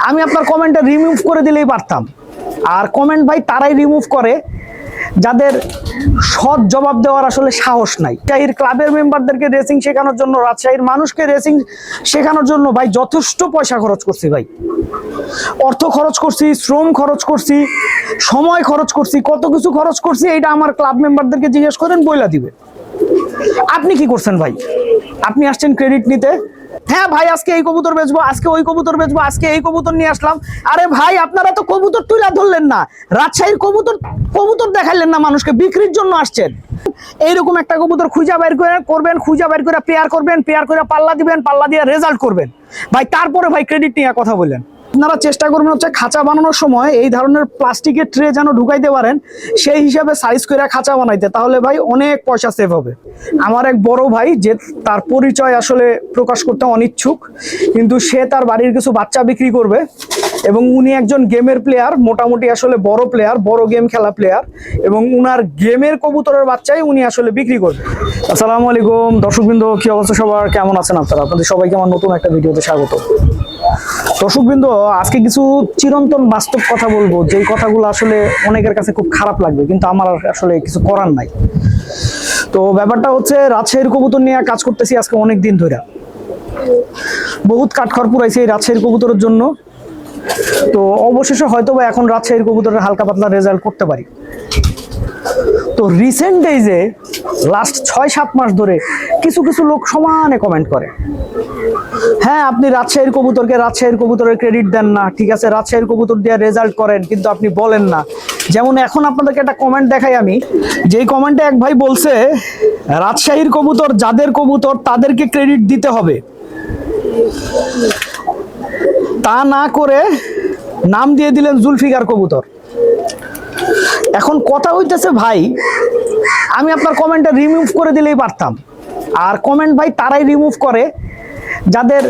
আমি আপনার কমেন্টটা রিমুভ করে দিলেই পারতাম। আর কমেন্ট ভাই তারাই রিমুভ করে যাদের সৎ জবাব দেওয়ার আসলে সাহস নাই। রাজশাহীর ক্লাবের মেম্বারদেরকে রেসিং শেখানোর জন্য, রাজশাহীর মানুষকে রেসিং শেখানোর জন্য ভাই যথেষ্ট পয়সা খরচ করছি ভাই, অর্থ খরচ করছি, শ্রম খরচ করছি, সময় খরচ করছি, কত কিছু খরচ করছি। এইটা আমার ক্লাব মেম্বারদেরকে জিজ্ঞেস করেন, বইলা দিবে। আপনি কি করছেন ভাই? আপনি আসছেন ক্রেডিট নিতে। হ্যাঁ ভাই, আজকে এই কবুতর বেচবো, আজকে ওই কবুতর বেচবো, আজকে এই কবুতর নিয়ে আসলাম। আরে ভাই, আপনারা তো কবুতর তুলে ধরলেন না, রাজশাহীর কবুতর দেখাইলেন না মানুষকে, বিক্রির জন্য আসছেন। এইরকম একটা কবুতর খুঁজা বের করবেন, খুঁজা বের করে পেয়ার করবেন, পেয়ার করে পাল্লা দিবেন, পাল্লা দিয়ে রেজাল্ট করবেন ভাই, তারপরে ভাই ক্রেডিট নিয়ে কথা বললেন। আপনারা চেষ্টা করবেন হচ্ছে খাঁচা বানানোর সময় এই ধরনের প্লাস্টিকের ট্রে যেন ঢুকাইতে পারেন, সেই হিসাবে সাইজ করে খাঁচা বানাইতে, তাহলে ভাই অনেক পয়সা সেভ হবে। আমার এক বড় ভাই, যে তার পরিচয় আসলে প্রকাশ করতে অনিচ্ছুক, কিন্তু সে তার বাড়ির কিছু বাচ্চা বিক্রি করবে এবং উনি একজন গেমের প্লেয়ার, মোটামুটি আসলে বড় প্লেয়ার, বড় গেম খেলা প্লেয়ার, এবং উনার গেমের কবুতরের বাচ্চাই উনি আসলে বিক্রি করবে। আসসালামু আলাইকুম দর্শকবৃন্দ, কি অবস্থা সবার, কেমন আছেন আপনারা? আপনাদের সবাইকে আমার নতুন একটা ভিডিওতে স্বাগত। দর্শকবৃন্দ, আজকে কিছু চিরন্তন বাস্তব কথা বলবো, যেই কথাগুলো আসলে অনেকের কাছে খুব খারাপ লাগবে, কিন্তু আমার আসলে কিছু করার নাই। তো ব্যাপারটা হচ্ছে, রাজশাহীর কবুতর নিয়ে কাজ করতেছি আজকে অনেক দিন ধরে, বহুত কাঠখড় পুরাইছি এই রাজশাহীর কবুতরের জন্য। তো অবশেষে হয়তো বা এখন রাজশাহীর কবুতরের হালকা পাতলা রেজাল্ট করতে পারি। তো রিসেন্ট ডেইজে লাস্ট 6-7 মাস ধরে কিছু কিছু লোক সমানে কমেন্ট করে, হ্যাঁ আপনি রাজশাহীর কবুতরের ক্রেডিট দেন না, ঠিক আছে রাজশাহীর কবুতর দিয়ে রেজাল্ট করেন, কিন্তু আপনি বলেন না। যেমন এখন আপনাদেরকে একটা কমেন্ট দেখাই আমি, যেই কমেন্টে এক ভাই বলছে, রাজশাহীর কবুতর যাদের কবুতর তাদেরকে ক্রেডিট দিতে হবে, তা না করে নাম দিয়ে দিলেন জুলফিকার কবুতর। এখন কথা হইতেছে ভাই, আমি আপনার কমেন্টটা রিমুভ করে দিলেই পারতাম। আর কমেন্ট ভাই তারাই রিমুভ করে যাদের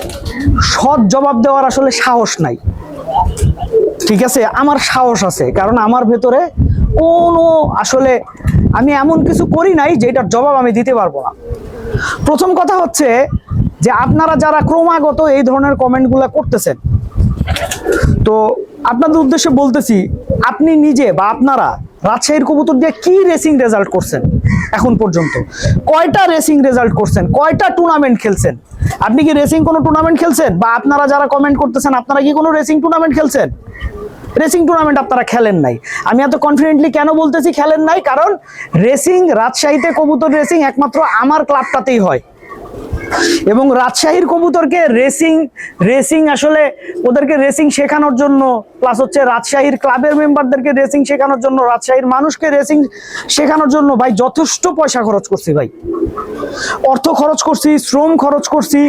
সৎ জবাব দেওয়ার আসলে সাহস নাই। ঠিক আছে, আমার সাহস আছে, কারণ আমার ভেতরে কোনো আসলে আমি এমন কিছু করি নাই যেটার জবাব আমি দিতে পারবো না। প্রথম কথা হচ্ছে যে আপনারা যারা ক্রমাগত এই ধরনের কমেন্টগুলো করতেছেন, তো আপনাদের উদ্দেশ্যে বলতেছি, আপনি নিজে বা আপনারা রাজশাহীর কবুতর দিয়ে কি রেসিং রেজাল্ট করছেন এখন পর্যন্ত? কয়টা রেসিং রেজাল্ট করছেন? কয়টা টুর্নামেন্ট খেলছেন? আপনি কি রেসিং কোনো টুর্নামেন্ট খেলছেন? বা আপনারা যারা কমেন্ট করতেছেন, আপনারা কি কোনো রেসিং টুর্নামেন্ট খেলছেন? রেসিং টুর্নামেন্ট আপনারা খেলেন নাই। আমি এত কনফিডেন্টলি কেন বলতেছি খেলেন নাই? কারণ রেসিং, রাজশাহীতে কবুতর রেসিং একমাত্র আমার ক্লাবটাতেই হয়, এবং রাজশাহীর কবুতরকে রেসিং আসলে ওদেরকে রেসিং শেখানোর জন্য, প্লাস হচ্ছে রাজশাহীর ক্লাবের মেম্বারদেরকে রেসিং শেখানোর জন্য, রাজশাহীর মানুষকে রেসিং শেখানোর জন্য ভাই যথেষ্ট পয়সা খরচ করছি ভাই, অর্থ খরচ করছি, শ্রম খরচ করছি,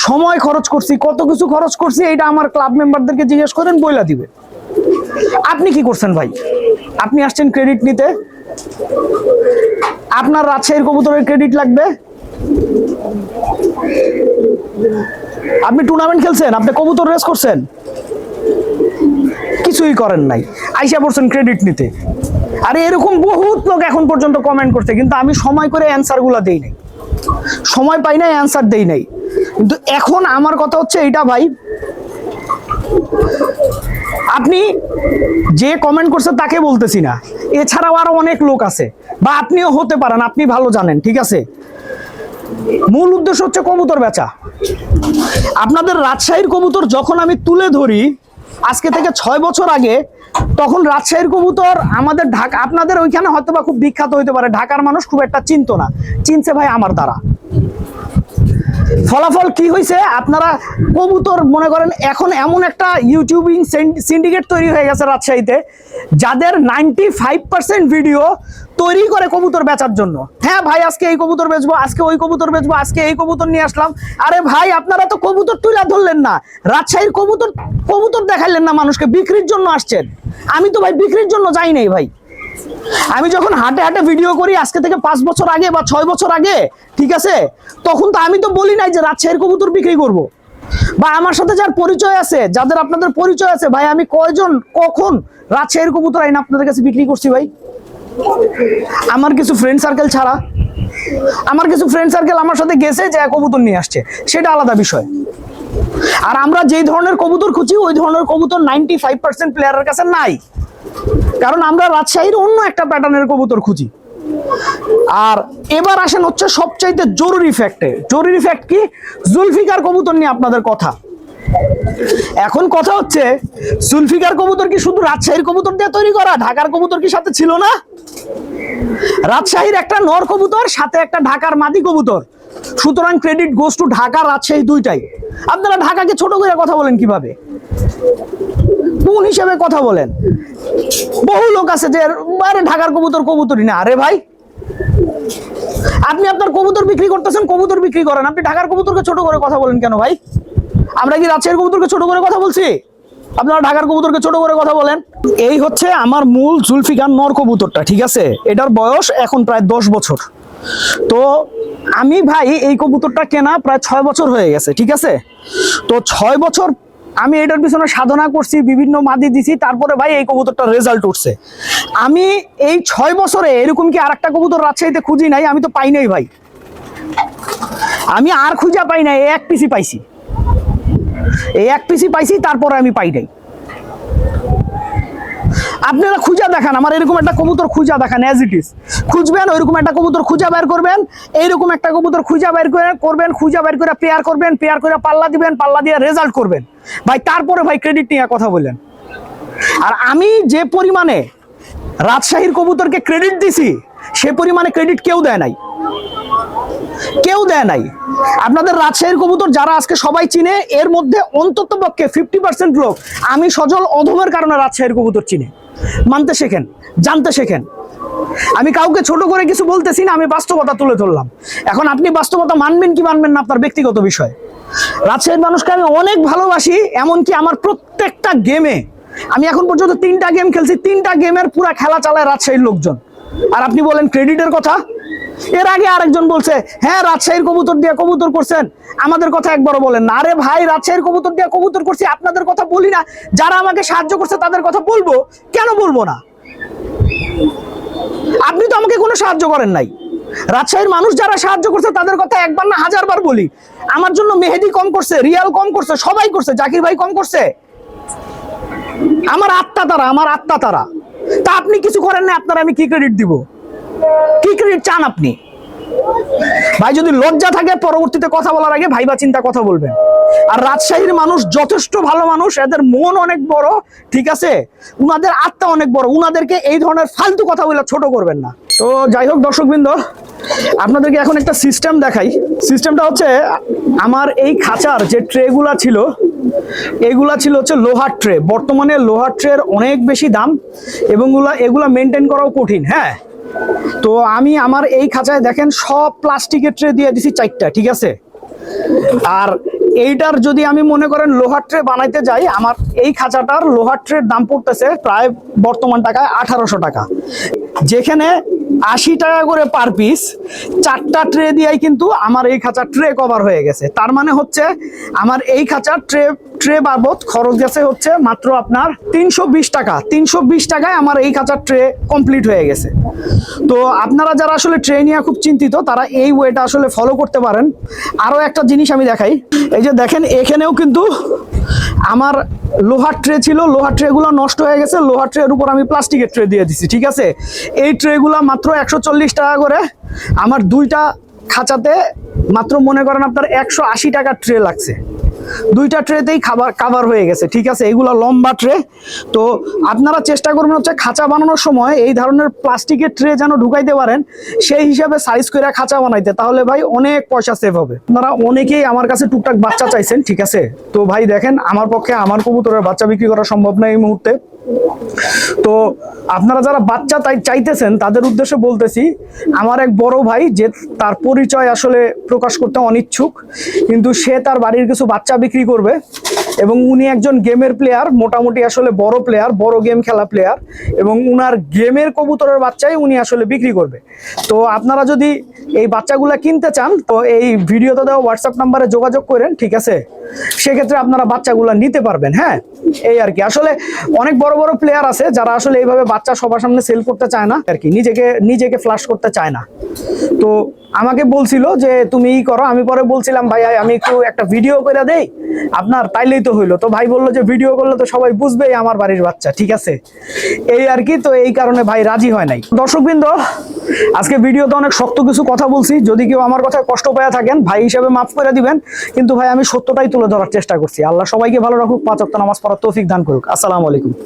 সময় খরচ করছি, কত কিছু খরচ করছি। এইটা আমার ক্লাব মেম্বারদেরকে জিজ্ঞেস করেন, বইলা দিবে। আপনি কি করছেন ভাই? আপনি আসছেন ক্রেডিট নিতে, আপনার রাজশাহীর কবুতরের ক্রেডিট লাগবে। আপনি টুর্নামেন্ট খেলছেন, আপনি কবুতর রেস করছেন, কিছুই করেন নাই, আইসা পড়ছেন ক্রেডিট নিতে। আরে এরকম বহুত লোক এখন পর্যন্ত কমেন্ট করছে, কিন্তু আমি সময় করে অ্যান্সারগুলো দেই নাই, সময় পাই নাই, অ্যান্সার দেই নাই। কিন্তু এখন আমার কথা হচ্ছে এইটা ভাই, আপনি যে কমেন্ট করছে তাকে বলতেছি না, এছাড়াও আরো অনেক লোক আছে, বা আপনিও হতে পারেন, আপনি ভালো জানেন, ঠিক আছে। মূল উদ্দেশ্য হচ্ছে কবুতর বেচা। আপনাদের রাজশাহীর কবুতর যখন আমি তুলে ধরি আজকে থেকে 6 বছর আগে, তখন রাজশাহীর কবুতর আমাদের ঢাকা, আপনাদের ওইখানে হয়তো বা খুব বিখ্যাত হইতে পারে, ঢাকার মানুষ খুব একটা চিনতো না, চিনছে ভাই আমার দ্বারা। ফলাফল কি হয়েছে? আপনারা কবুতর মনে করেন এখন এমন একটা ইউটিউবিং সিন্ডিকেট তৈরি হয়ে গেছে রাজশাহীতে, যাদের 95% ভিডিও তৈরি করে কবুতর বেচার জন্য। হ্যাঁ ভাই, আজকে এই কবুতর বেচবো, আজকে ওই কবুতর বেচবো, আজকে এই কবুতর নিয়ে আসলাম। আরে ভাই, আপনারা তো কবুতর তুলে ধরলেন না, রাজশাহীর কবুতর দেখাইলেন না মানুষকে, বিক্রির জন্য আসছেন। আমি তো ভাই বিক্রির জন্য যাই নাই ভাই। আমি যখন হাটে হাটে ভিডিও করি আজকে থেকে 5 বছর আগে বা 6 বছর আগে, ঠিক আছে, তখন তো আমি তো বলি নাই যে রাজশাহীর কবুতর বিক্রি করব। বা আমার সাথে যার পরিচয় আছে, যাদের আপনাদের পরিচয় আছে ভাই, আমি কয়জন কখন রাজশাহীর কবুতর আইন আপনাদের কাছে বিক্রি করছি ভাই? আমার কিছু ফ্রেন্ড সার্কেল ছাড়া, আমার কিছু ফ্রেন্ড সার্কেল আমার সাথে গেছে যে কবুতর নিয়ে আসছে, সেটা আলাদা বিষয়। আর আমরা যেই ধরনের কবুতর খুঁজি ওই ধরনের কবুতর 95% প্লেয়ারের কাছে নাই, কারণ আমরা রাজশাহীর অন্য একটা প্যাটার্নের কবুতর খুঁজি। আর এবার আসেন হচ্ছে সবচাইতে জরুরি ফ্যাক্টে। জরুরি ফ্যাক্ট কি? জুলফিকার কবুতর নিয়ে আপনাদের কথা। এখন কথা হচ্ছে, জুলফিকার কবুতর কি শুধু রাজশাহীর কবুতর দিয়ে তৈরি করা? ঢাকার কবুতর কি সাথে ছিল না? রাজশাহীর একটা নর কবুতর, সাথে একটা ঢাকার মাদি কবুতর, সুতরাং credit goes to Dhaka Rajshahi দুইটাই। আপনারা ঢাকাকে ছোট করে কথা বলেন কিভাবে? কোন হিসেবে কথা বলেন? বহু লোক আছে যে আরে ঢাকার কবুতর কবুতরই না। আরে ভাই, আপনি আপনার কবুতর বিক্রি করতেছেন, কবুতর বিক্রি করেন, আপনি ঢাকার কবুতরকে ছোট করে কথা বলেন কেন ভাই? আমরা কি রাজশাহীর কবুতরকে ছোট করে কথা বলছি? আপনারা ঢাকার কবুতরকে ছোট করে কথা বলেন। এই হচ্ছে আমার মূল জুলফিকার নর কবুতরটা, ঠিক আছে? এটার বয়স এখন প্রায় 10 বছর। তো আমি ভাই এই কবুতরটা কেনা প্রায় 6 বছর হয়ে গেছে, ঠিক আছে? তো 6 বছর আমি এটার পিছনে সাধনা করছি, বিভিন্ন মাদি দিছি, তারপরে ভাই এই কবুতরটার রেজাল্ট উঠছে। আমি এই 6 বছরে এরকম কি আর একটা কবুতর রাজশাহীতে খুঁজি নাই? আমি তো পাই নাই ভাই, আমি আর খুঁজা পাই নাই, এক পিসি পাইছি, এই এক পিসি পাইছি, তারপরে আমি পাই নাই। আপনারা খুঁজা দেখান, আমার এরকম একটা কবুতর খুঁজা দেখান, অ্যাজ ইট ইজ খুঁজবেন, ওইরকম একটা কবুতর খুঁজা বের করবেন, এইরকম একটা কবুতর খুঁজা বের করবেন, খুঁজা বের করে পেয়ার করবেন, পেয়ার করে পাল্লা দিবেন, পাল্লা দিয়ে রেজাল্ট করবেন ভাই, তারপরে ভাই ক্রেডিট নিয়ে কথা বললেন। আর আমি যে পরিমাণে রাজশাহীর কবুতরকে ক্রেডিট দিছি, সে পরিমাণে ক্রেডিট কেউ দেয় নাই, কেউ দেয় নাই। আপনাদের রাজশাহীর কবুতর যারা আজকে সবাই চিনে, এর মধ্যে অন্তত পক্ষে 50% লোক আমি সজল অধমের কারণে রাজশাহীর কবুতর চিনে। মানতে শেখেন, জানতে শেখেন। আমি কাউকে ছোট করে কিছু বলতেছি না, আমি বাস্তবতা তুলে ধরলাম। এখন আপনি বাস্তবতা মানবেন কি মানবেন না আপনার ব্যক্তিগত বিষয়। রাজশাহীর মানুষকে আমি অনেক ভালোবাসি, এমনকি আমার প্রত্যেকটা গেমে, আমি এখন পর্যন্ত 3টা গেম খেলছি, 3টা গেমের পুরা খেলা চালায় রাজশাহীর লোকজন। আর আপনি বলেন ক্রেডিটের কথা? এর আগে আরেকজন বলছে হ্যাঁ রাজশাহীর কবুতর দিয়ে কবুতর করছেন, আমাদের কথা একবারও বলেন না। আরে ভাই, রাজশাহীর কবুতর দিয়ে কবুতর করছি, আপনাদের কথা বলি না? যারা আমাকে সাহায্য করছে তাদের কথা বলবো, কেন বলবো না? আপনি তো আমাকে কোনো সাহায্য করেন নাই। রাজশাহীর মানুষ যারা সাহায্য করছে তাদের কথা একবার না 1000বার বলি। আমার জন্য মেহেদি কম করছে, রিয়াল কম করছে, সবাই করছে, জাকির ভাই কম করছে। আমার আত্মা তারা, আমার আত্মা তারা। তা আপনি কিছু করেন না, আপনারা আমি কি ক্রেডিট দিব? কি ক্রেডিট চান আপনি? ভাই যদি লজ্জা থাকে পরবর্তীতে কথা বলার আগে ভাইবা চিন্তা কথা বলবেন। আর রাজশাহীর মানুষ যথেষ্ট ভালো মানুষ, এদের মন অনেক বড়, ঠিক আছে? উনাদের আত্মা অনেক বড়, উনাদেরকে এই ধরনের ফালতু কথা বলে ছোট করবেন না। তো যাই হোক দর্শকবৃন্দ, আপনাদেরকে এখন একটা সিস্টেম দেখাই। সিস্টেমটা হচ্ছে, আমার এই খাঁচার যে ট্রেগুলা ছিল, এগুলা ছিল হচ্ছে লোহার ট্রে। বর্তমানে লোহার ট্রের অনেক বেশি দাম এবং এগুলা মেনটেন করাও কঠিন। হ্যাঁ, তো আমি আমার এই খাঁচায় দেখেন সব প্লাস্টিকের ট্রে দিয়ে দিছি 4টা, ঠিক আছে? আর এইটার যদি আমি মনে করেন লোহার ট্রে বানাইতে যাই, আমার এই খাঁচাটার লোহার ট্রের দাম পড়তেছে প্রায় বর্তমান টাকায় 1800 টাকা, যেখানে 80 টাকা করে পার পিস। 4টা ট্রে দিয়েই কিন্তু আমার এই খাঁচার ট্রে কভার হয়ে গেছে। তার মানে হচ্ছে আমার এই খাঁচার ট্রে বাবদ খরচ গেছে হচ্ছে মাত্র আপনার 320 টাকা। 320 টাকায় আমার এই খাঁচার ট্রে কমপ্লিট হয়ে গেছে। তো আপনারা যারা আসলে ট্রে নিয়ে খুব চিন্তিত, তারা এই ওয়েটা আসলে ফলো করতে পারেন। আরও একটা জিনিস আমি দেখাই, এই যে দেখেন এখানেও কিন্তু আমার লোহার ট্রে ছিল, লোহার ট্রেগুলো নষ্ট হয়ে গেছে, লোহার ট্রের উপর আমি প্লাস্টিকের ট্রে দিয়ে দিছি, ঠিক আছে? এই ট্রেগুলো মাত্র 140 টাকা করে। আমার 2টা খাঁচাতে মাত্র মনে করেন আপনার 180 টাকার ট্রে লাগছে। 2টা ট্রেতেই কাভার হয়ে গেছে, ঠিক আছে? এগুলো লম্বা ট্রে। তো আপনারা চেষ্টা করবেন হচ্ছে খাঁচা বানানোর সময় এই ধরনের প্লাস্টিকের ট্রে যেন ঢুকাইতে পারেন, সেই হিসাবে সাইজ করে খাঁচা বানাইতে, তাহলে ভাই অনেক পয়সা সেভ হবে। আপনারা অনেকেই আমার কাছে টুকটাক বাচ্চা চাইছেন, ঠিক আছে? তো ভাই দেখেন, আমার পক্ষে আমার কবুতরের বাচ্চা বিক্রি করা সম্ভব না এই মুহূর্তে। তো আপনারা যারা বাচ্চা চাইতেছেন তাদের উদ্দেশ্যে বলতেছি, আমার এক বড় ভাই, যে তার পরিচয় আসলে প্রকাশ করতে অনিচ্ছুক, কিন্তু সে তার বাড়ির কিছু বাচ্চা বিক্রি করবে এবং উনি একজন গেমের প্লেয়ার, মোটামুটি আসলে বড় প্লেয়ার, বড় গেম খেলা প্লেয়ার, এবং উনার গেমের কবুতরের বাচ্চাই উনি আসলে বিক্রি করবে। তো আপনারা যদি এই বাচ্চাগুলা কিনতে চান, তো এই ভিডিওতে দেওয়া হোয়াটসঅ্যাপ নাম্বারে যোগাযোগ করেন, ঠিক আছে? সেক্ষেত্রে আপনারা বাচ্চাগুলা নিতে পারবেন। হ্যাঁ, এই আর কি। আসলে অনেক বড় বড় প্লেয়ার আছে যারা আসলে এইভাবে বাচ্চা সবার সামনে সেল করতে চায় না আর কি, নিজেকে ফ্লাশ করতে চায় না। তো আমাকে বলছিল যে তুমি ই করো, আমি পরে বলছিলাম ভাই আমি একটু একটা ভিডিও করে দেই আপনার, তাইলেই তো হইলো। তো ভাই বললো যে ভিডিও করলে তো সবাই বুঝবেই আমার বাড়ির বাচ্চা, ঠিক আছে? এই আর কি। তো এই কারণে ভাই রাজি হয় নাই। দর্শকবৃন্দ, আজকে ভিডিওতে অনেক শক্ত কিছু কথা বলছি, যদি কেউ আমার কথায় কষ্ট পেয়ে থাকেন ভাই হিসেবে মাফ করে দিবেন, কিন্তু ভাই আমি সত্যটাই তুলে ধরার চেষ্টা করছি। আল্লাহ সবাইকে ভালো রাখুক, 5 ওয়াক্ত নামাজ পড়ার তৌফিক দান করুক। আসসালামু আলাইকুম।